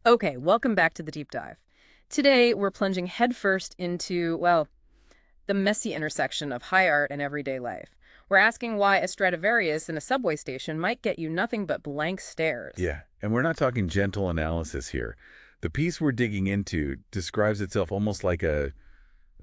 Okay, welcome back to the deep dive. Today, we're plunging headfirst into, well, the messy intersection of high art and everyday life. We're asking why a Stradivarius in a subway station might get you nothing but blank stares. Yeah, and we're not talking gentle analysis here. The piece we're digging into describes itself almost like a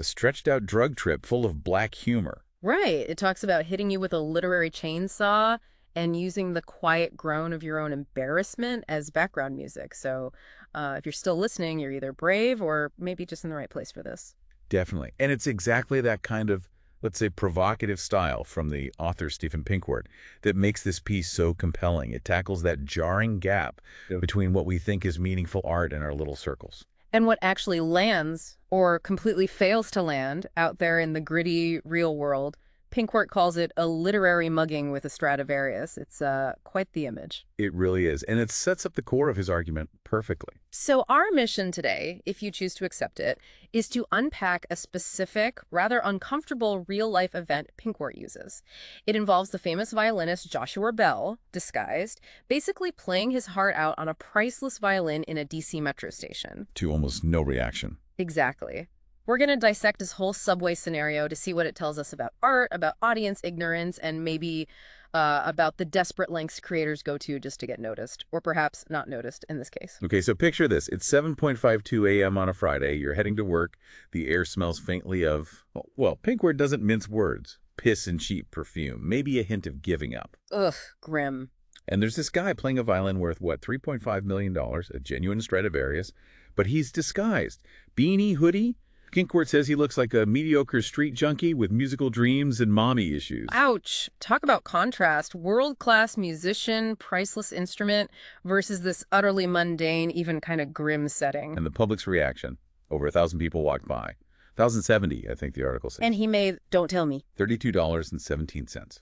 stretched-out drug trip full of black humor. Right. It talks about hitting you with a literary chainsaw and using the quiet groan of your own embarrassment as background music. So if you're still listening, you're either brave or maybe just in the right place for this. Definitely. And it's exactly that kind of, let's say, provocative style from the author Stephen Pinkwart that makes this piece so compelling. It tackles that jarring gap between what we think is meaningful art in our little circles. And what actually lands or completely fails to land out there in the gritty real world. Pinkwart calls it a literary mugging with a Stradivarius. It's quite the image. It really is. And it sets up the core of his argument perfectly. So our mission today, if you choose to accept it, is to unpack a specific, rather uncomfortable real-life event Pinkwart uses. It involves the famous violinist Joshua Bell, disguised, basically playing his heart out on a priceless violin in a DC metro station. To almost no reaction. Exactly. We're going to dissect this whole subway scenario to see what it tells us about art, about audience ignorance, and maybe about the desperate lengths creators go to just to get noticed, or perhaps not noticed in this case. Okay, so picture this. It's 7:52 a.m. on a Friday. You're heading to work. The air smells faintly of, well, Pinkwart doesn't mince words. Piss and cheap perfume. Maybe a hint of giving up. Ugh, grim. And there's this guy playing a violin worth, what, $3.5 million, a genuine Stradivarius, but he's disguised. Beanie, hoodie. Pinkwart says he looks like a mediocre street junkie with musical dreams and mommy issues. Ouch. Talk about contrast. World-class musician, priceless instrument versus this utterly mundane, even kind of grim setting. And the public's reaction. Over 1,000 people walked by. 1,070, I think the article says. And he made, don't tell me, $32.17.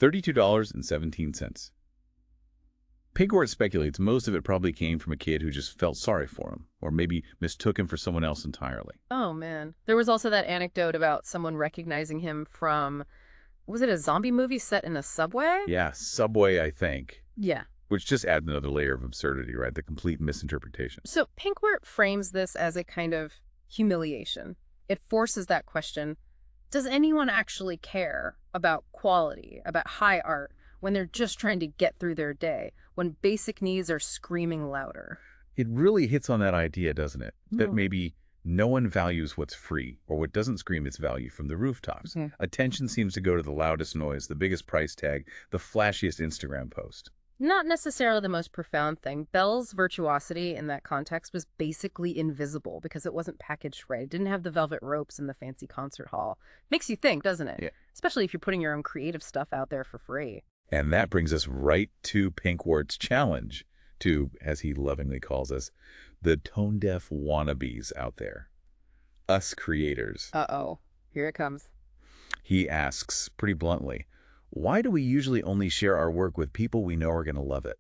$32.17. Pinkwart speculates most of it probably came from a kid who just felt sorry for him, or maybe mistook him for someone else entirely. Oh, man. There was also that anecdote about someone recognizing him from, was it a zombie movie set in a subway? Yeah, Subway, I think. Yeah. Which just adds another layer of absurdity, right? The complete misinterpretation. So Pinkwart frames this as a kind of humiliation. It forces that question, does anyone actually care about quality, about high art, when they're just trying to get through their day, when basic needs are screaming louder? It really hits on that idea, doesn't it? That maybe no one values what's free or what doesn't scream its value from the rooftops. Attention seems to go to the loudest noise, the biggest price tag, the flashiest Instagram post. Not necessarily the most profound thing. Bell's virtuosity in that context was basically invisible because it wasn't packaged right. It didn't have the velvet ropes and the fancy concert hall. Makes you think, doesn't it? Yeah. Especially if you're putting your own creative stuff out there for free. And that brings us right to Pinkwart's challenge to, as he lovingly calls us, the tone-deaf wannabes out there. Us creators. Uh-oh. Here it comes. He asks, pretty bluntly, why do we usually only share our work with people we know are going to love it?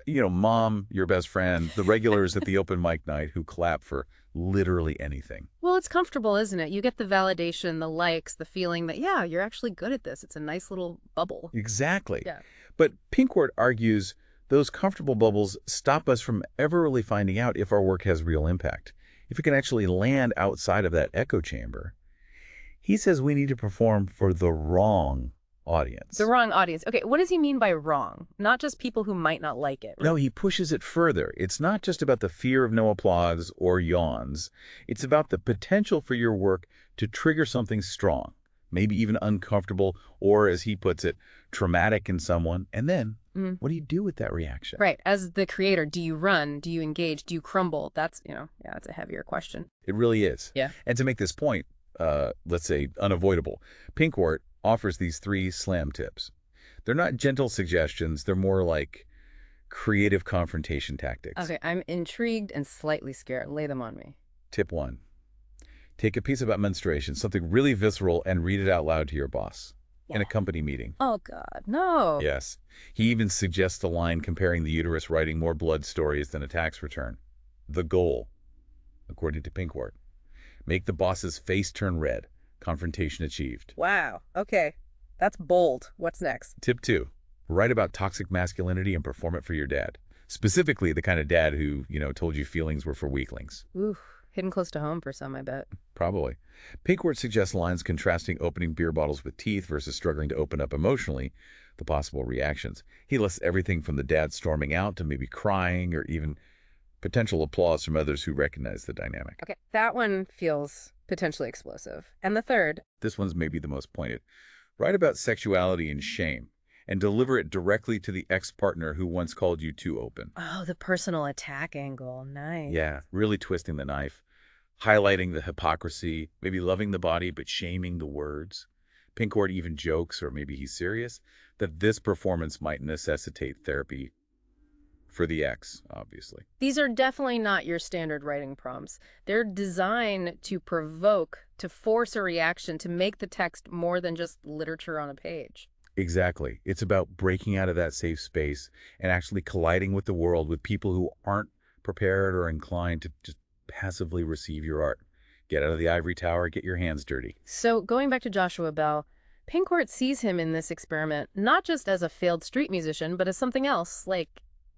You know, mom, your best friend, the regulars at the open mic night who clap for literally anything. Well, it's comfortable, isn't it? You get the validation, the likes, the feeling that, yeah, you're actually good at this. It's a nice little bubble. Exactly. Yeah. But Pinkwart argues those comfortable bubbles stop us from ever really finding out if our work has real impact, if it can actually land outside of that echo chamber. He says we need to perform for the wrong audience. The wrong audience. Okay, what does he mean by wrong? Not just people who might not like it. No, he pushes it further. It's not just about the fear of no applause or yawns. It's about the potential for your work to trigger something strong, maybe even uncomfortable, or as he puts it, traumatic in someone. And then what do you do with that reaction? Right. As the creator, do you run? Do you engage? Do you crumble? That's, that's a heavier question. It really is. Yeah. And to make this point, let's say unavoidable, Pinkwart offers these 3 slam tips. They're not gentle suggestions. They're more like creative confrontation tactics. Okay, I'm intrigued and slightly scared. Lay them on me. Tip 1. Take a piece about menstruation, something really visceral, and read it out loud to your boss in a company meeting. Oh, God, no. Yes. He even suggests a line comparing the uterus writing more blood stories than a tax return. The goal, according to Pinkwart, make the boss's face turn red. Confrontation achieved. Wow. Okay. That's bold. What's next? Tip 2. Write about toxic masculinity and perform it for your dad. Specifically, the kind of dad who, told you feelings were for weaklings. Ooh, hitting close to home for some, I bet. Probably. Pinkwart suggests lines contrasting opening beer bottles with teeth versus struggling to open up emotionally, the possible reactions. He lists everything from the dad storming out to maybe crying or even potential applause from others who recognize the dynamic. Okay, that one feels potentially explosive. And the third? This one's maybe the most pointed. Write about sexuality and shame, and deliver it directly to the ex-partner who once called you too open. Oh, the personal attack angle. Nice. Yeah, really twisting the knife, highlighting the hypocrisy, maybe loving the body but shaming the words. Pinkwart even jokes, or maybe he's serious, that this performance might necessitate therapy for the ex, obviously. These are definitely not your standard writing prompts. They're designed to provoke, to force a reaction, to make the text more than just literature on a page. Exactly. It's about breaking out of that safe space and actually colliding with the world, with people who aren't prepared or inclined to just passively receive your art. Get out of the ivory tower, get your hands dirty. So going back to Joshua Bell, Pinkwart sees him in this experiment not just as a failed street musician, but as something else, like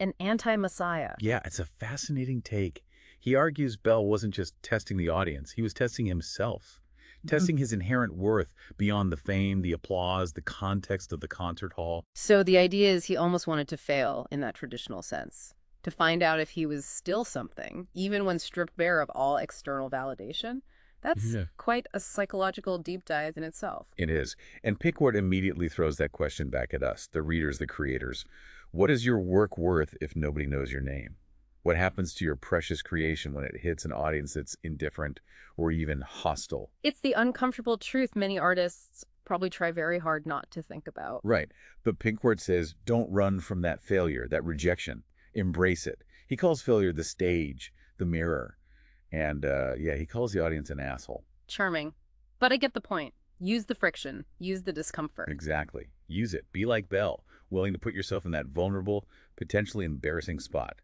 an anti-messiah. Yeah, it's a fascinating take. He argues Bell wasn't just testing the audience, he was testing himself. Testing his inherent worth beyond the fame, the applause, the context of the concert hall. So the idea is he almost wanted to fail in that traditional sense, to find out if he was still something, even when stripped bare of all external validation. That's quite a psychological deep dive in itself. It is. And Pinkwart immediately throws that question back at us, the readers, the creators. What is your work worth if nobody knows your name? What happens to your precious creation when it hits an audience that's indifferent or even hostile? It's the uncomfortable truth many artists probably try very hard not to think about. Right. But Pinkwart says, don't run from that failure, that rejection. Embrace it. He calls failure the stage, the mirror. And, he calls the audience an asshole. Charming. But I get the point. Use the friction. Use the discomfort. Exactly. Use it. Be like Bell, willing to put yourself in that vulnerable, potentially embarrassing spot.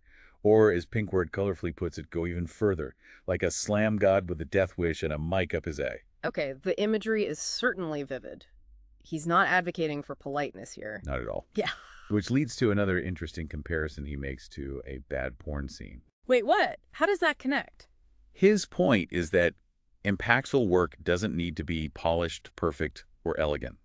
Or, as Pinkwart colorfully puts it, go even further, like a slam god with a death wish and a mic up his A. Okay, the imagery is certainly vivid. He's not advocating for politeness here. Not at all. Yeah. Which leads to another interesting comparison he makes to a bad porn scene. Wait, what? How does that connect? His point is that impactful work doesn't need to be polished, perfect, or elegant.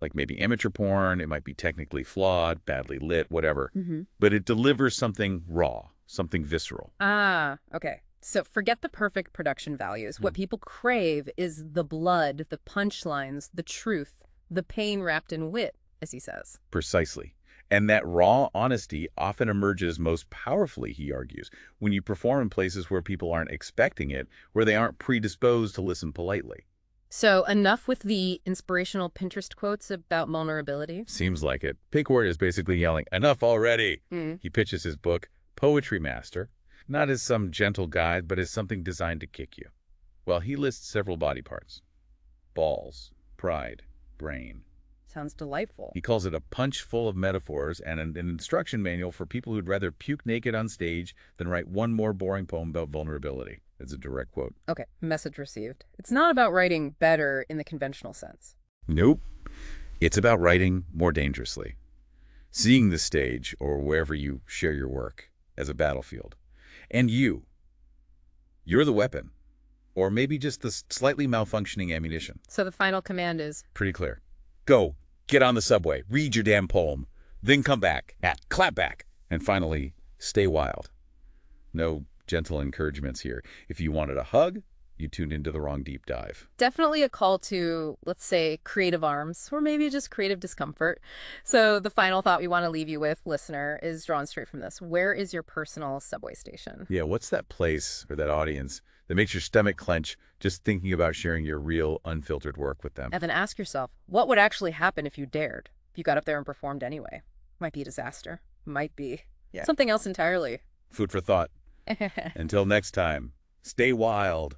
Like maybe amateur porn, it might be technically flawed, badly lit, whatever. But it delivers something raw, something visceral. Ah, okay. So forget the perfect production values. What people crave is the blood, the punchlines, the truth, the pain wrapped in wit, as he says. Precisely. And that raw honesty often emerges most powerfully, he argues, when you perform in places where people aren't expecting it, where they aren't predisposed to listen politely. So enough with the inspirational Pinterest quotes about vulnerability? Seems like it. Pinkwart is basically yelling, enough already! He pitches his book, Poetry Master, not as some gentle guide, but as something designed to kick you. Well, he lists several body parts. Balls, pride, brain. Sounds delightful. He calls it a punch full of metaphors and an instruction manual for people who'd rather puke naked on stage than write one more boring poem about vulnerability. That's a direct quote. Okay, message received. It's not about writing better in the conventional sense. Nope. It's about writing more dangerously. Seeing the stage, or wherever you share your work, as a battlefield. And you're the weapon. Or maybe just the slightly malfunctioning ammunition. So the final command is? Pretty clear. Go, get on the subway, read your damn poem, then come back, clap back, and finally, stay wild. No gentle encouragements here. If you wanted a hug, you tuned into the wrong deep dive. Definitely a call to, let's say, creative arms, or maybe just creative discomfort. So the final thought we want to leave you with, listener, is drawn straight from this. Where is your personal subway station? Yeah, what's that place or that audience that makes your stomach clench just thinking about sharing your real, unfiltered work with them? And then ask yourself, what would actually happen if you dared? If you got up there and performed anyway? Might be a disaster. Might be something else entirely. Food for thought. Until next time, stay wild.